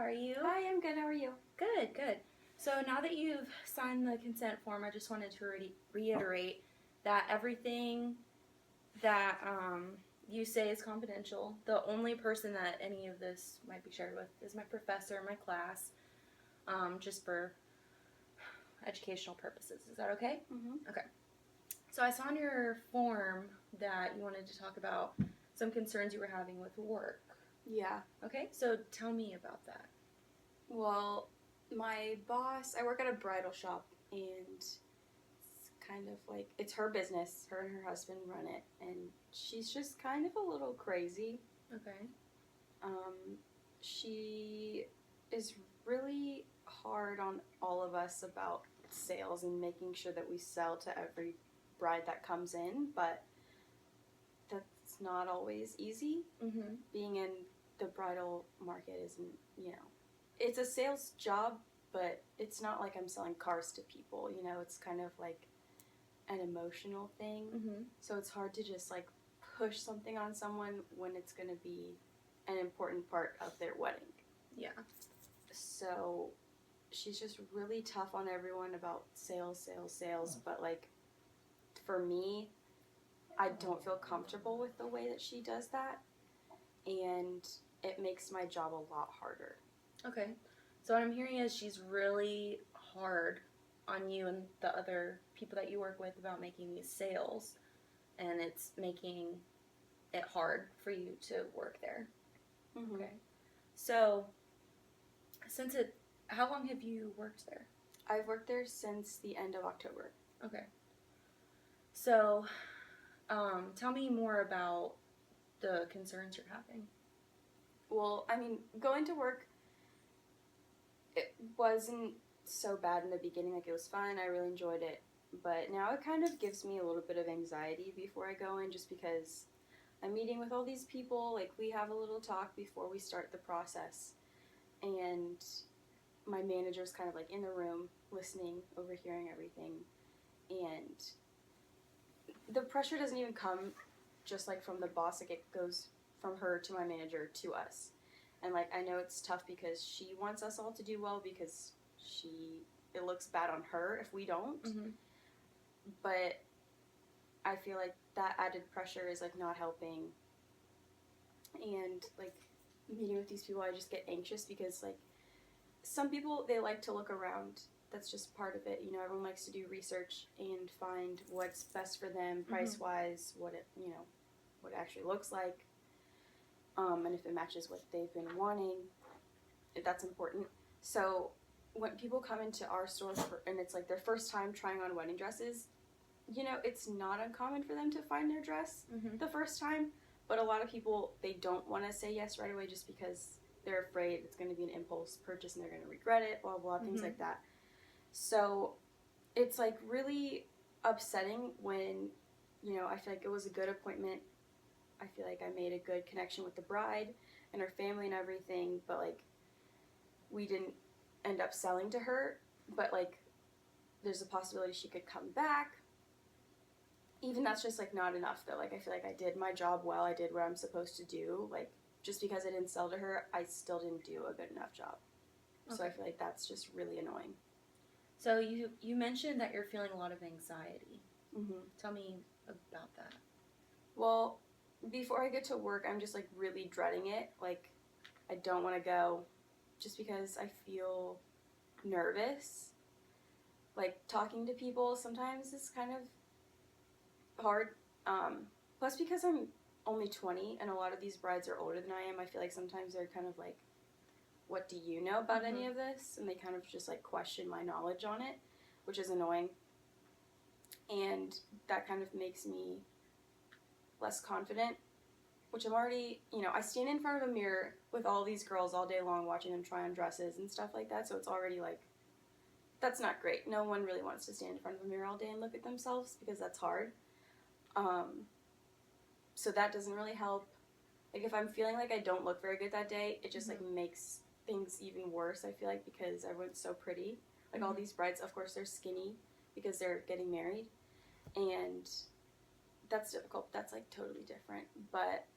How are you? Hi, I'm good. How are you? Good, good. So now that you've signed the consent form, I just wanted to reiterate that everything that you say is confidential. The only person that any of this might be shared with is my professor in my class, just for educational purposes. Is that okay? Mm-hmm. Okay. So I saw in your form that you wanted to talk about some concerns you were having with work. Yeah. Okay, so tell me about that. Well, my boss, I work at a bridal shop, and it's kind of like, it's her business. Her and her husband run it, and she's just kind of a little crazy. Okay. She is really hard on all of us about sales and making sure that we sell to every bride that comes in, but that's not always easy. Mm-hmm. Being in the bridal market isn't, it's a sales job, but it's not like I'm selling cars to people, it's kind of like an emotional thing. Mm-hmm. So it's hard to just like push something on someone when it's going to be an important part of their wedding. Yeah. So she's just really tough on everyone about sales, but like for me, I don't feel comfortable with the way that she does that, and it makes my job a lot harder. Okay. So what I'm hearing is she's really hard on you and the other people that you work with about making these sales, and it's making it hard for you to work there. Mm-hmm. Okay. So how long have you worked there? I've worked there since the end of October. Okay. So, tell me more about the concerns you're having. Well, I mean, going to work, it wasn't so bad in the beginning. Like, it was fun. I really enjoyed it. But now it kind of gives me a little bit of anxiety before I go in, just because I'm meeting with all these people. Like, we have a little talk before we start the process. And my manager's kind of like in the room, listening, overhearing everything. And the pressure doesn't even come just like from the boss. Like, it goes from her to my manager to us. And like, I know it's tough because she wants us all to do well, because it looks bad on her if we don't. Mm-hmm. But I feel like that added pressure is like not helping. And like, meeting with these people, I just get anxious because like, some people, they like to look around. That's just part of it. Everyone likes to do research and find what's best for them price-wise, what it actually looks like, and if it matches what they've been wanting. That's important. So when people come into our store and it's like their first time trying on wedding dresses, it's not uncommon for them to find their dress the first time. But a lot of people, they don't want to say yes right away just because they're afraid it's going to be an impulse purchase and they're going to regret it, blah, blah, things like that. So it's like really upsetting when, I feel like it was a good appointment. I feel like I made a good connection with the bride and her family and everything, but like, we didn't end up selling to her. But like, there's a possibility she could come back. Even that's just like not enough though. Like, I feel like I did my job well. I did what I'm supposed to do. Like, just because I didn't sell to her, I still didn't do a good enough job. Okay. So I feel like that's just really annoying. So you mentioned that you're feeling a lot of anxiety. Mm-hmm. Tell me about that. Well, before I get to work, I'm just like really dreading it. Like, I don't want to go just because I feel nervous. Like, talking to people sometimes is kind of hard. Plus, because I'm only 20 and a lot of these brides are older than I am, I feel like sometimes they're kind of like, what do you know about any of this? And they kind of just like question my knowledge on it, which is annoying. And that kind of makes me less confident, which I'm already, I stand in front of a mirror with all these girls all day long watching them try on dresses and stuff like that. So it's already like, that's not great. No one really wants to stand in front of a mirror all day and look at themselves because that's hard. So that doesn't really help. Like, if I'm feeling like I don't look very good that day, it just like makes things even worse, I feel like, because everyone's so pretty. Like, all these brides, of course, they're skinny because they're getting married, and that's difficult. That's like totally different. But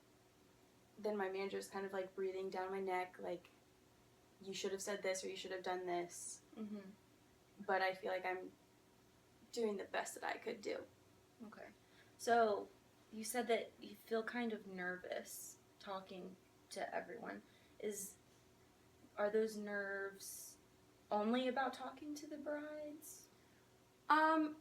then my manager's kind of like breathing down my neck, like, you should have said this or you should have done this. Mm-hmm. But I feel like I'm doing the best that I could do. Okay. So you said that you feel kind of nervous talking to everyone. Are those nerves only about talking to the brides?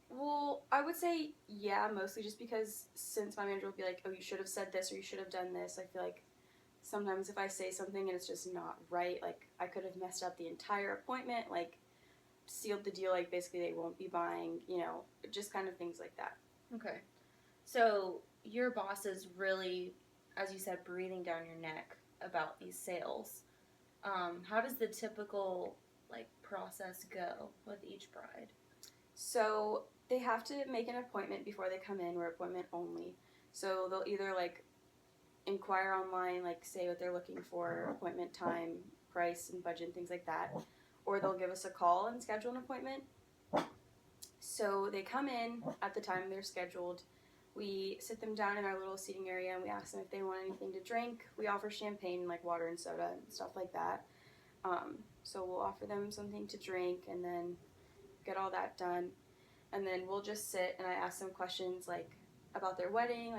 Well, I would say, yeah, mostly just because since my manager will be like, oh, you should have said this or you should have done this, I feel like sometimes if I say something and it's just not right, like, I could have messed up the entire appointment, like, sealed the deal, like, basically they won't be buying, just kind of things like that. Okay. So your boss is really, as you said, breathing down your neck about these sales. How does the typical, process go with each bride? So they have to make an appointment before they come in. We're appointment only. So they'll either inquire online, say what they're looking for, appointment time, price and budget and things like that, or they'll give us a call and schedule an appointment. So they come in at the time they're scheduled. We sit them down in our little seating area and we ask them if they want anything to drink. We offer champagne, water and soda and stuff like that. So we'll offer them something to drink and then get all that done. And then we'll just sit and I ask them questions about their wedding,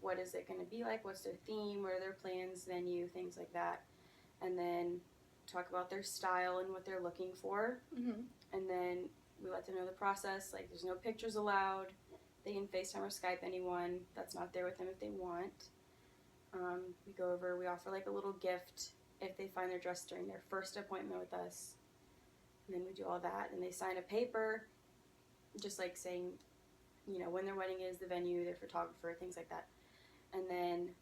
what is it going to be like, what's their theme, what are their plans, venue, things like that. And then talk about their style and what they're looking for. Mm-hmm. And then we let them know the process, there's no pictures allowed. They can FaceTime or Skype anyone that's not there with them if they want. We offer a little gift if they find their dress during their first appointment with us. And then we do all that. And they sign a paper just saying, when their wedding is, the venue, their photographer, things like that. And then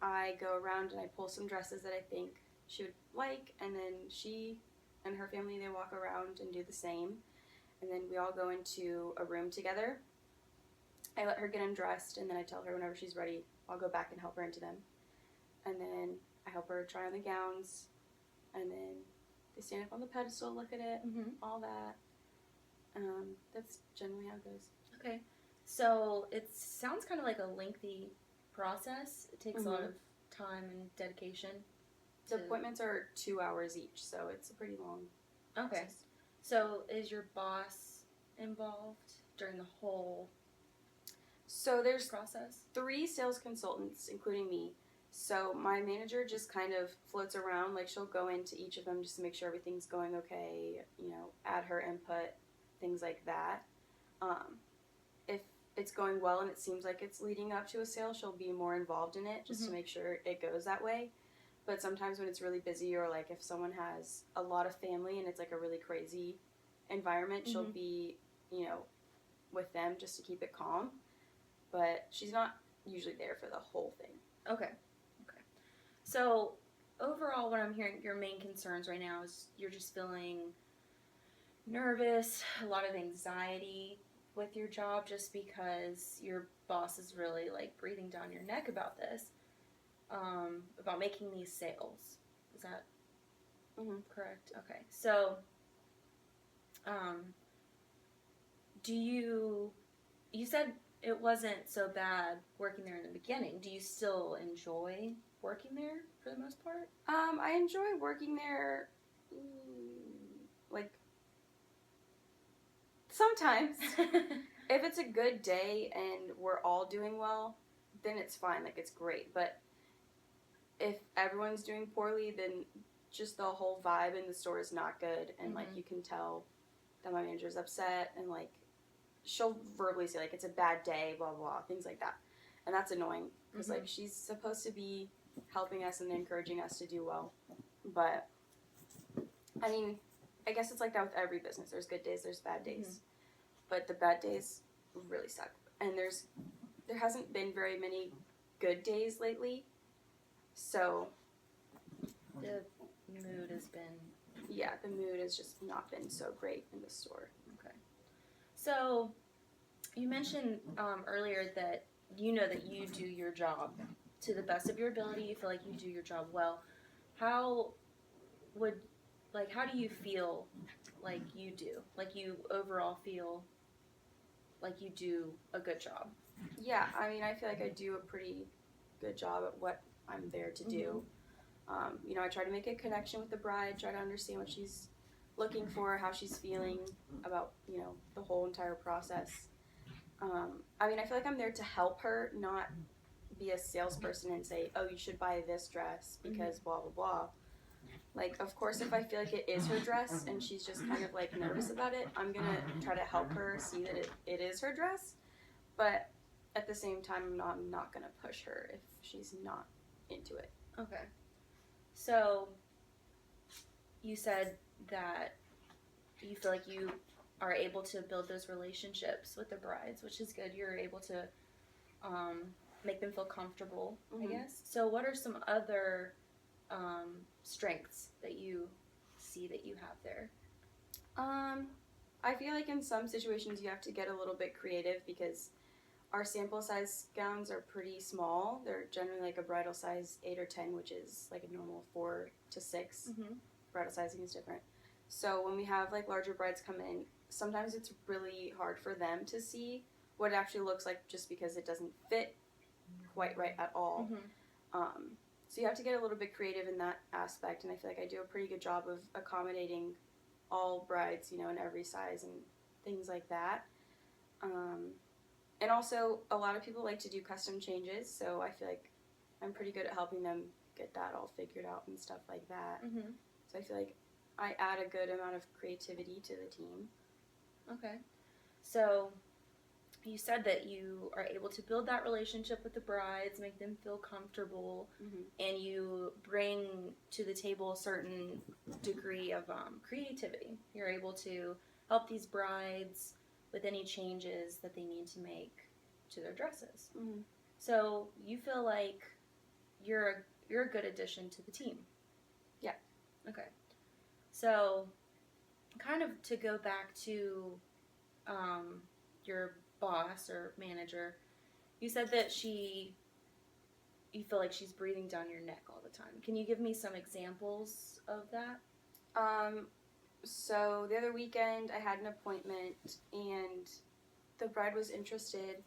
I go around and I pull some dresses that I think she would like. And then she and her family, they walk around and do the same. And then we all go into a room together. I let her get undressed, and then I tell her whenever she's ready, I'll go back and help her into them. And then I help her try on the gowns, and then they stand up on the pedestal, look at it, all that. That's generally how it goes. Okay. So it sounds kind of like a lengthy process. It takes a lot of time and dedication. The appointments are 2 hours each, so it's a pretty long process. So is your boss involved during the whole So there's process? 3 sales consultants, including me. So my manager just kind of floats around. She'll go into each of them just to make sure everything's going okay, add her input, things like that. If it's going well and it seems like it's leading up to a sale, she'll be more involved in it just to make sure it goes that way. But sometimes when it's really busy or if someone has a lot of family and it's a really crazy environment, she'll be, with them just to keep it calm. But she's not usually there for the whole thing. Okay. So overall, what I'm hearing, your main concerns right now is you're just feeling nervous, a lot of anxiety with your job just because your boss is really breathing down your neck about this, about making these sales. Is that correct? Okay. So, you said it wasn't so bad working there in the beginning. Do you still enjoy working there for the most part? I enjoy working there, sometimes. If it's a good day and we're all doing well, then it's fine. It's great. But if everyone's doing poorly, then just the whole vibe in the store is not good. And, you can tell that my manager's upset and, she'll verbally say, it's a bad day, blah, blah, things like that. And that's annoying because, she's supposed to be helping us and encouraging us to do well. But, I mean, I guess it's like that with every business. There's good days, there's bad days. But the bad days really suck. And there hasn't been very many good days lately. So, the mood has been... Yeah, the mood has just not been so great in the store. Okay. So, you mentioned earlier that you know that you do your job to the best of your ability. You feel like you do your job well. How do you feel like you do? You overall feel like you do a good job? Yeah, I mean, I feel like I do a pretty good job at what I'm there to do. I try to make a connection with the bride, try to understand what she's looking for, how she's feeling about, the whole entire process. I feel like I'm there to help her, not be a salesperson and say, oh, you should buy this dress because blah, blah, blah. Like, of course, if I feel like it is her dress and she's just kind of, like, nervous about it, I'm going to try to help her see that it is her dress. But at the same time, I'm not going to push her if she's not into it. Okay. So, you said that you feel like you are able to build those relationships with the brides, which is good. You're able to make them feel comfortable, I guess. So, what are some other strengths that you see that you have there? I feel like in some situations you have to get a little bit creative because our sample size gowns are pretty small. They're generally like a bridal size 8 or 10, which is like a normal 4 to 6. Bridal sizing is different. So when we have like larger brides come in, sometimes it's really hard for them to see what it actually looks like just because it doesn't fit quite right at all. So you have to get a little bit creative in that aspect, and I feel like I do a pretty good job of accommodating all brides, in every size and things like that. And also, a lot of people like to do custom changes, so I feel like I'm pretty good at helping them get that all figured out and stuff like that. So I feel like I add a good amount of creativity to the team. Okay. So you said that you are able to build that relationship with the brides, make them feel comfortable, and you bring to the table a certain degree of creativity. You're able to help these brides with any changes that they need to make to their dresses. So you feel like you're a good addition to the team. Yeah. Okay. So kind of to go back to your boss or manager, you said that you feel like she's breathing down your neck all the time. Can you give me some examples of that? So the other weekend I had an appointment and the bride was interested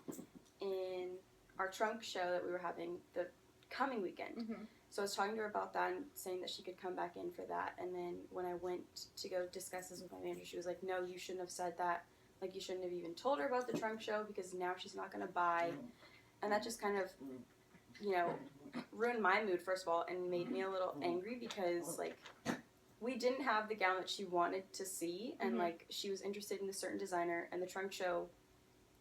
in our trunk show that we were having the coming weekend. So I was talking to her about that and saying that she could come back in for that. And then when I went to go discuss this with my manager, she was like, no, you shouldn't have said that. Like, you shouldn't have even told her about the trunk show because now she's not going to buy. And that just kind of, ruined my mood, first of all, and made me a little angry because, like, we didn't have the gown that she wanted to see. And, like, she was interested in a certain designer. And the trunk show,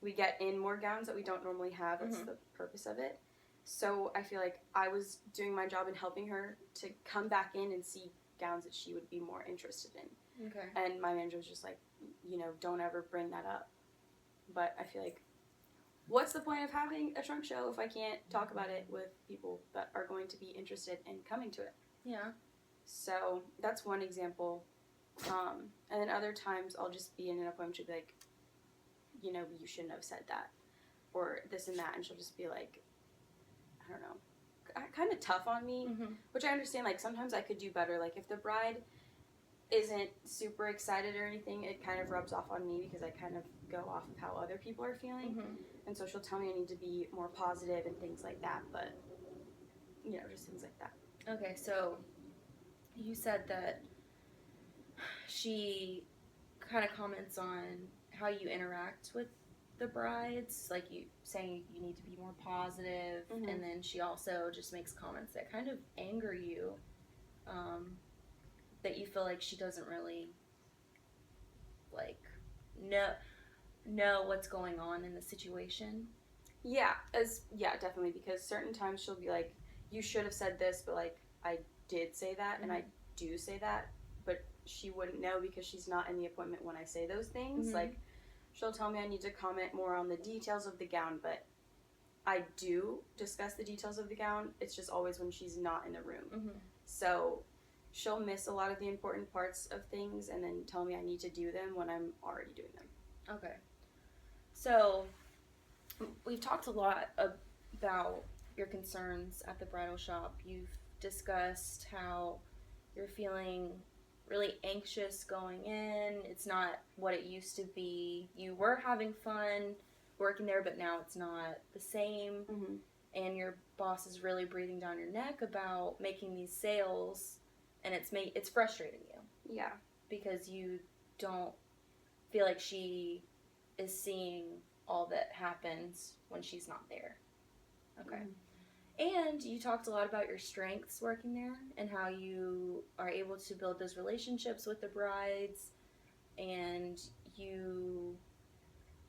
we get in more gowns that we don't normally have. That's the purpose of it. So I feel like I was doing my job in helping her to come back in and see gowns that she would be more interested in. Okay. And my manager was just like, don't ever bring that up. But I feel like, what's the point of having a trunk show if I can't talk about it with people that are going to be interested in coming to it? Yeah. So that's one example. And then other times I'll just be in an appointment, she'll be like, you shouldn't have said that. Or this and that. And she'll just be like, I don't know, kind of tough on me, which I understand. Like, sometimes I could do better. Like, if the bride isn't super excited or anything, it kind of rubs off on me because I kind of go off of how other people are feeling. And so she'll tell me I need to be more positive and things like that. But, just things like that. Okay, so you said that she kind of comments on how you interact with the brides, like you saying you need to be more positive, and then she also just makes comments that kind of anger you, that you feel like she doesn't really like know what's going on in the situation. Yeah, definitely, because certain times she'll be like, you should have said this, but like I did say that, and I do say that, but she wouldn't know because she's not in the appointment when I say those things. Like, she'll tell me I need to comment more on the details of the gown, but I do discuss the details of the gown. It's just always when she's not in the room. So she'll miss a lot of the important parts of things and then tell me I need to do them when I'm already doing them. Okay. So we've talked a lot about your concerns at the bridal shop. You've discussed how you're feeling really anxious going in. It's not what it used to be. You were having fun working there, but now it's not the same. and your boss is really breathing down your neck about making these sales, and it's frustrating you Yeah. because you don't feel like she is seeing all that happens when she's not there. Okay. And you talked a lot about your strengths working there and how you are able to build those relationships with the brides, and you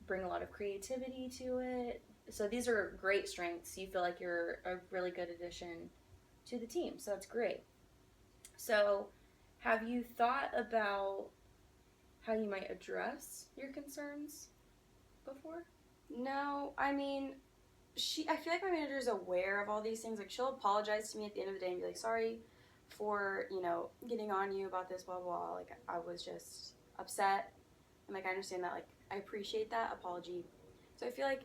bring a lot of creativity to it. So these are great strengths. You feel like you're a really good addition to the team. So that's great. So have you thought about how you might address your concerns before? No, I mean, I feel like my manager is aware of all these things. Like, she'll apologize to me at the end of the day and be like, sorry for, getting on you about this, blah, blah, blah. Like, I was just upset. And, like, I understand that. Like, I appreciate that apology. So I feel like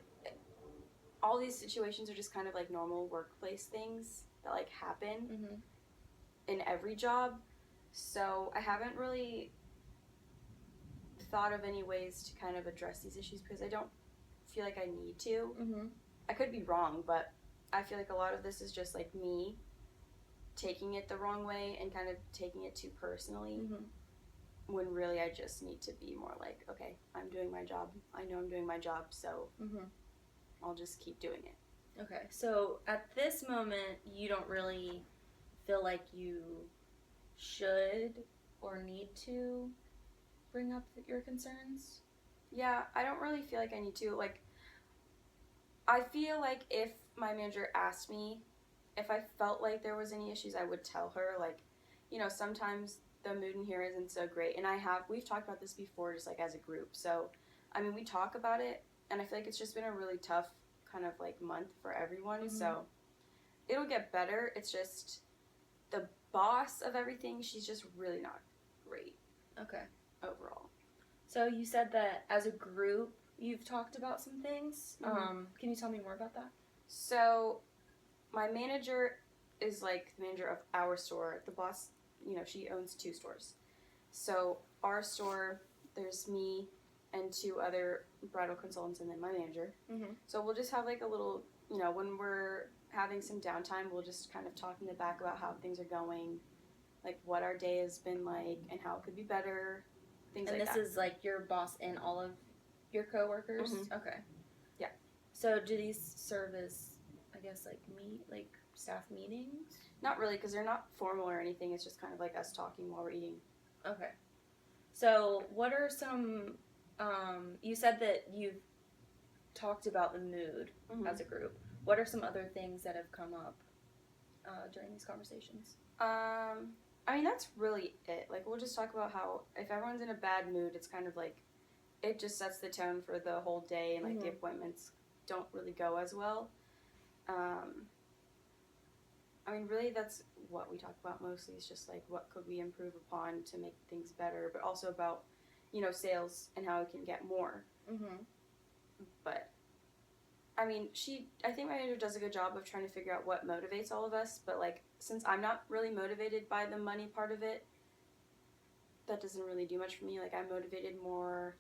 all these situations are just kind of, like, normal workplace things that, like, happen in every job. So I haven't really thought of any ways to kind of address these issues because I don't feel like I need to. I could be wrong, but I feel like a lot of this is just like me taking it the wrong way and kind of taking it too personally, when really I just need to be more like, okay, I'm doing my job. I know I'm doing my job, so I'll just keep doing it. Okay, so at this moment, you don't really feel like you should or need to bring up your concerns? Yeah, I don't really feel like I need to. Like, I feel like if my manager asked me if I felt like there was any issues, I would tell her. Like, sometimes the mood in here isn't so great. And we've talked about this before, just like as a group. So, I mean, we talk about it, and I feel like it's just been a really tough kind of like month for everyone. So, it'll get better. It's just the boss of everything, she's just really not great. Okay. Overall. So you said that as a group, you've talked about some things. Can you tell me more about that? So, my manager is like the manager of our store. The boss, she owns 2 stores. So, our store, there's me and 2 other bridal consultants and then my manager. So, we'll just have like a little, when we're having some downtime, we'll just kind of talk in the back about how things are going, like what our day has been like and how it could be better. Things and like that. And this is like your boss and all of your coworkers? Okay. Yeah. So do these serve as, I guess, like staff meetings? Not really, because they're not formal or anything. It's just kind of like us talking while we're eating. Okay. So what are some, you said that you've talked about the mood as a group. What are some other things that have come up during these conversations? I mean, that's really it. Like, we'll just talk about how if everyone's in a bad mood, it's kind of like, it just sets the tone for the whole day, and like the appointments don't really go as well. I mean, really, that's what we talk about mostly. It's just like, what could we improve upon to make things better, but also about, sales and how we can get more. But I mean, I think my manager does a good job of trying to figure out what motivates all of us, but like, since I'm not really motivated by the money part of it, that doesn't really do much for me. Like, I'm motivated more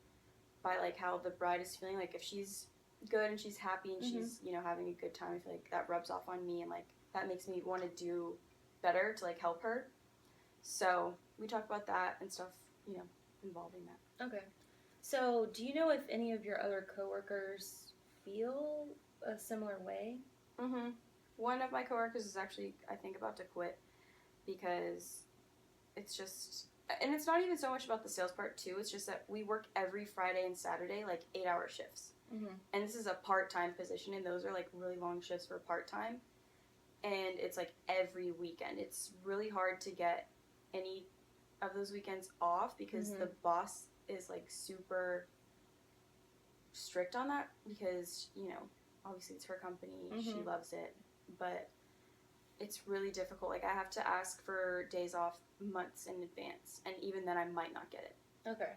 by like how the bride is feeling. Like, if she's good and she's happy and she's, having a good time, I feel like that rubs off on me, and like that makes me want to do better to like help her. So we talk about that and stuff, involving that. Okay. So do you know if any of your other coworkers feel a similar way? One of my coworkers is actually, I think, about to quit because it's just, and it's not even so much about the sales part too. It's just that we work every Friday and Saturday, like 8-hour shifts. And this is a part-time position, and those are like really long shifts for part-time. And it's like every weekend. It's really hard to get any of those weekends off because the boss is like super strict on that because, obviously it's her company, she loves it, but it's really difficult. Like, I have to ask for days off months in advance, and even then I might not get it. Okay.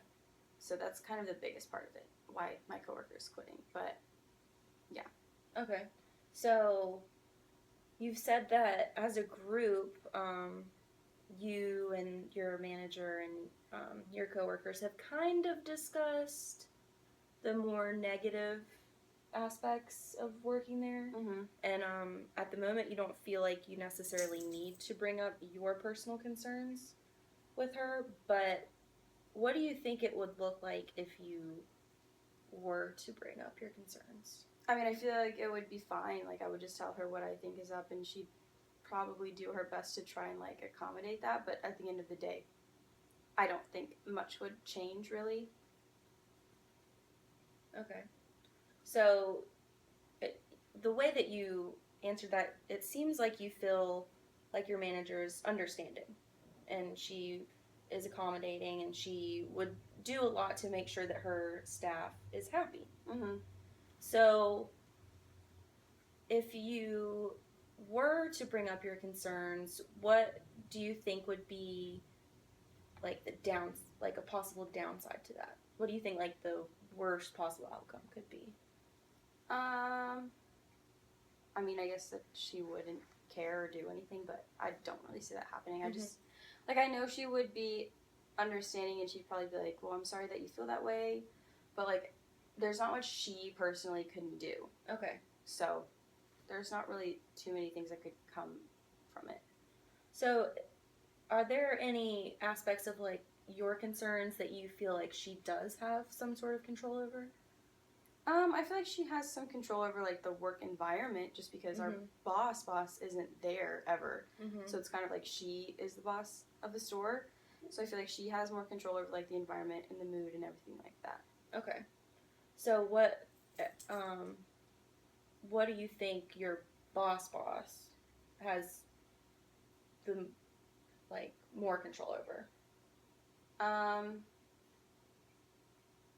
So that's kind of the biggest part of it, why my coworker is quitting, but yeah. Okay. So you've said that as a group, you and your manager and your coworkers have kind of discussed the more negative aspects of working there. Mm-hmm. And at the moment, you don't feel like you necessarily need to bring up your personal concerns with her, but what do you think it would look like if you were to bring up your concerns? I mean, I feel like it would be fine. Like, I would just tell her what I think is up, and she'd probably do her best to try and, like, accommodate that. But at the end of the day, I don't think much would change, really. Okay. So, the way that you answered that, it seems like you feel like your manager is understanding and she is accommodating and she would do a lot to make sure that her staff is happy. Mm-hmm. So, if you were to bring up your concerns, what do you think would be like like a possible downside to that? What do you think like the worst possible outcome could be? I mean, I guess that she wouldn't care or do anything, but I don't really see that happening. Mm-hmm. I just, like, I know she would be understanding, and she'd probably be like, well, I'm sorry that you feel that way, but, like, there's not much she personally can do. Okay. So, there's not really too many things that could come from it. So, are there any aspects of like your concerns that you feel like she does have some sort of control over? I feel like she has some control over, like, the work environment just because our boss isn't there ever. Mm-hmm. So it's kind of like she is the boss of the store. So I feel like she has more control over, like, the environment and the mood and everything like that. Okay. So what do you think your boss has the like more control over?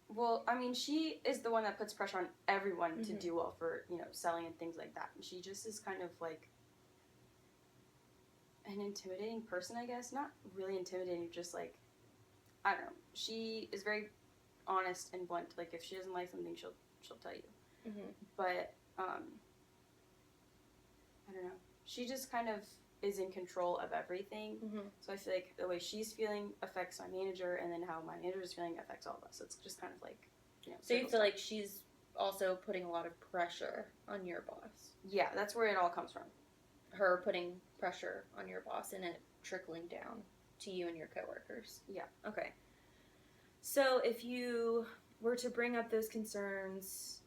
Well, I mean, she is the one that puts pressure on everyone to do well for, selling and things like that. And she just is kind of like an intimidating person, I guess. Not really intimidating, just like, I don't know. She is very honest and blunt. Like, if she doesn't like something, she'll tell you. Mm-hmm. But, I don't know. She just kind of is in control of everything. Mm-hmm. So I feel like the way she's feeling affects my manager, and then how my manager is feeling affects all of us. So it's just kind of like, So you feel like she's also putting a lot of pressure on your boss? Yeah, that's where it all comes from. Her putting pressure on your boss and it trickling down to you and your coworkers? Yeah. Okay. So if you were to bring up those concerns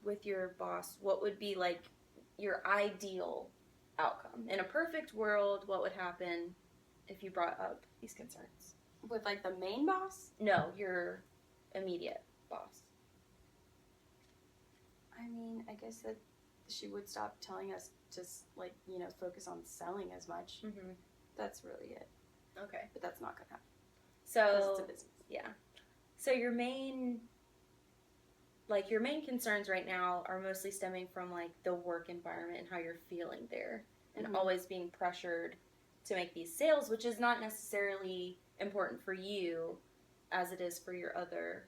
with your boss, what would be like your ideal outcome? In a perfect world, what would happen if you brought up these concerns? With, like, the main boss? No, your immediate boss. I mean, I guess that she would stop telling us to, like, focus on selling as much. Mm-hmm. That's really it. Okay. But that's not going to happen. So, because it's a business. Yeah. So your main concerns right now are mostly stemming from, like, the work environment and how you're feeling there. And always being pressured to make these sales, which is not necessarily important for you as it is for your other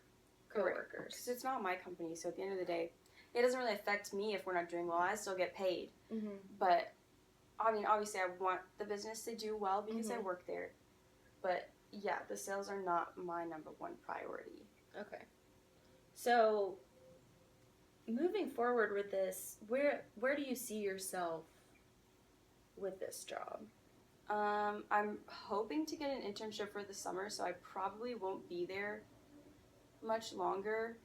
coworkers. Because it's not my company, so at the end of the day, it doesn't really affect me if we're not doing well. I still get paid. Mm-hmm. But, I mean, obviously I want the business to do well because I work there. But, yeah, the sales are not my number one priority. Okay. So, moving forward with this, where do you see yourself with this job? I'm hoping to get an internship for the summer, so I probably won't be there much longer.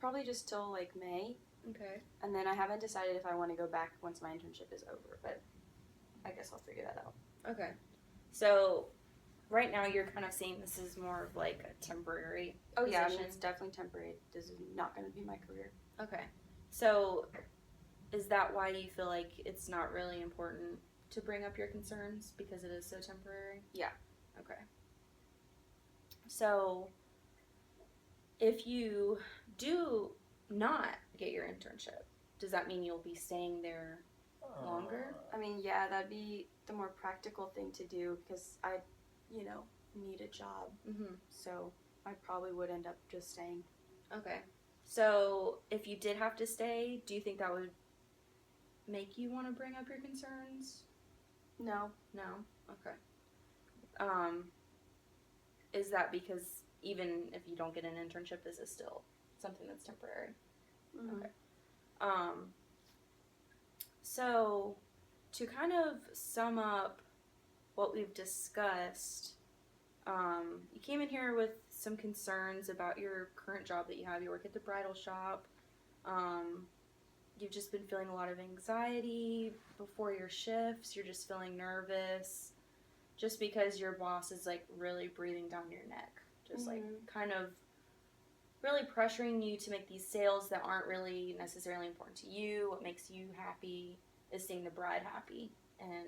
Probably just till, like, May. Okay. And then I haven't decided if I want to go back once my internship is over, but I guess I'll figure that out. Okay. So, right now you're kind of seeing this as more of, like, a temporary position. Yeah, I mean, it's definitely temporary. This is not going to be my career. Okay. So, is that why you feel like it's not really important to bring up your concerns because it is so temporary? Yeah. Okay. So, if you do not get your internship, does that mean you'll be staying there longer? I mean, yeah, that'd be the more practical thing to do because I, need a job. Mm-hmm. So I probably would end up just staying. Okay. So, if you did have to stay, do you think that would make you want to bring up your concerns? No. No? Okay. Is that because even if you don't get an internship, this is still something that's temporary? Mm-hmm. Okay. So to kind of sum up what we've discussed, you came in here with some concerns about your current job that you have. You work at the bridal shop. You've just been feeling a lot of anxiety before your shifts. You're just feeling nervous just because your boss is like really breathing down your neck. Just like kind of really pressuring you to make these sales that aren't really necessarily important to you. What makes you happy is seeing the bride happy and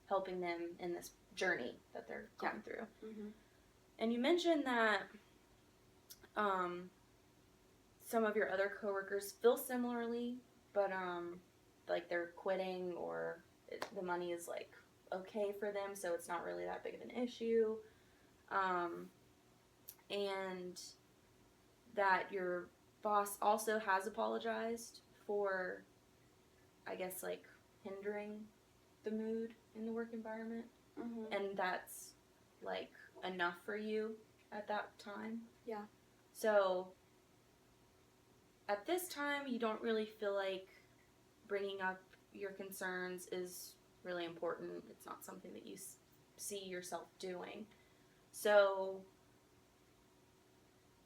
helping them in this journey that they're going through. Mm-hmm. And you mentioned that some of your other coworkers feel similarly, but like they're quitting or the money is like okay for them, so it's not really that big of an issue. And that your boss also has apologized for, I guess, like hindering the mood in the work environment. Mm-hmm. And that's like enough for you at that time. Yeah. So at this time, you don't really feel like bringing up your concerns is really important. It's not something that you see yourself doing. So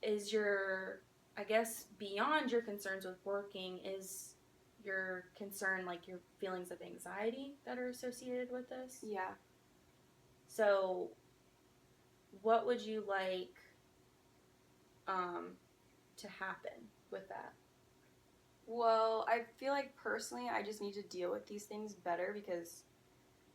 is your, I guess, beyond your concerns with working, is your concern like your feelings of anxiety that are associated with this? Yeah. So what would you like to happen with that? Well, I feel like personally I just need to deal with these things better because,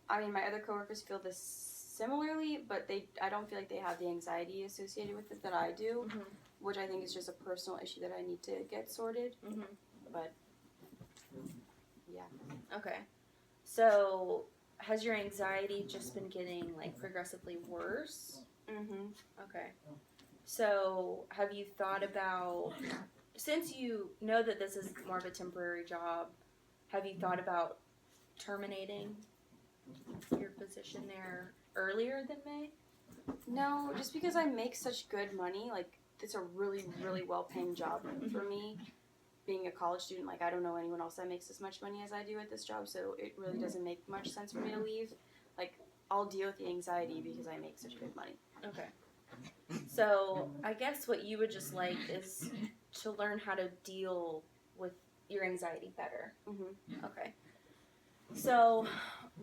I mean, my other coworkers feel this similarly, but I don't feel like they have the anxiety associated with it that I do, Mm-hmm. which I think is just a personal issue that I need to get sorted. Mm-hmm. But, yeah. Okay. So has your anxiety just been getting like progressively worse? Mm-hmm. Okay. So have you thought about, since you know that this is more of a temporary job, have you thought about terminating your position there earlier than May? No, just because I make such good money, like, it's a really, really well-paying job for me. Being a college student, like, I don't know anyone else that makes as much money as I do at this job, so it really doesn't make much sense for me to leave. Like, I'll deal with the anxiety because I make such good money. Okay. So I guess what you would just like is to learn how to deal with your anxiety better. Mm-hmm. Okay. So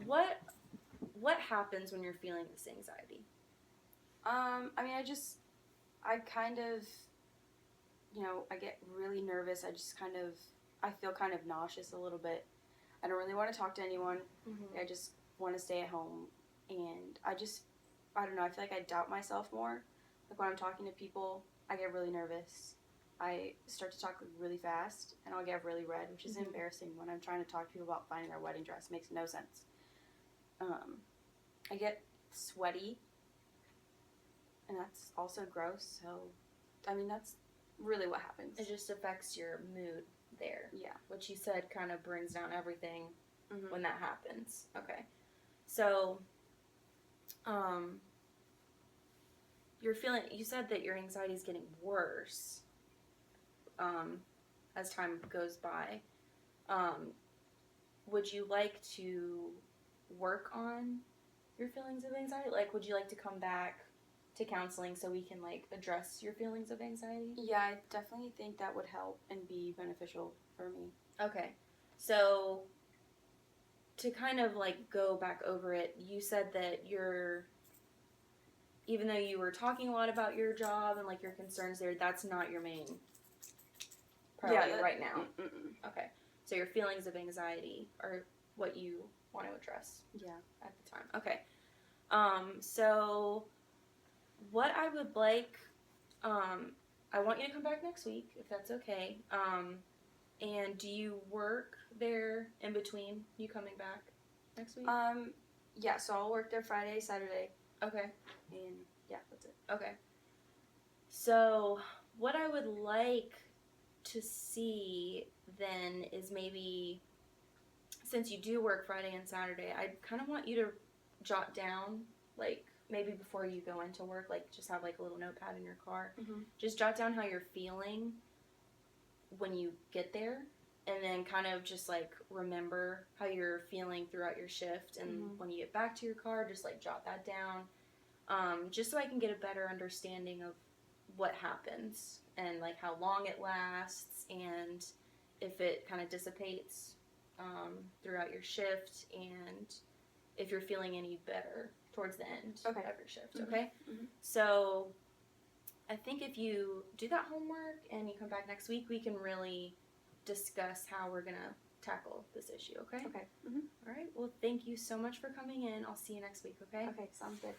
what happens when you're feeling this anxiety? I mean, I kind of, I get really nervous. I feel kind of nauseous a little bit. I don't really want to talk to anyone. Mm-hmm. I just want to stay at home. And I don't know, I feel like I doubt myself more. Like when I'm talking to people, I get really nervous. I start to talk really fast, and I'll get really red, which is embarrassing when I'm trying to talk to people about finding their wedding dress. It makes no sense. I get sweaty, and that's also gross. So, I mean, that's really what happens. It just affects your mood there. Yeah. Which you said kind of brings down everything Mm-hmm. when that happens. Okay. So, you said that your anxiety is getting worse as time goes by. Would you like to work on your feelings of anxiety? Like, would you like to come back to counseling so we can, like, address your feelings of anxiety? Yeah, I definitely think that would help and be beneficial for me. Okay. So, to kind of, like, go back over it, you said that even though you were talking a lot about your job and, like, your concerns there, that's not your main priority right now. Mm-mm. Okay. So your feelings of anxiety are what you want to address Yeah. at the time. Okay. So what I would like, I want you to come back next week, if that's okay. And do you work there in between you coming back next week? Yeah, so I'll work there Friday, Saturday, Okay. and yeah, that's it. Okay. So what I would like to see then is maybe, since you do work Friday and Saturday, I kind of want you to jot down, like, maybe before you go into work, like, just have, like, a little notepad in your car. Mm-hmm. Just jot down how you're feeling when you get there, and then kind of just like remember how you're feeling throughout your shift, and when you get back to your car, just like jot that down, just so I can get a better understanding of what happens and like how long it lasts, and if it kind of dissipates throughout your shift, and if you're feeling any better towards the end of your shift. Okay, so I think if you do that homework and you come back next week, we can really discuss how we're gonna tackle this issue. Okay. Okay. All right. Well, thank you so much for coming in. I'll see you next week. Okay. Okay. Sounds good.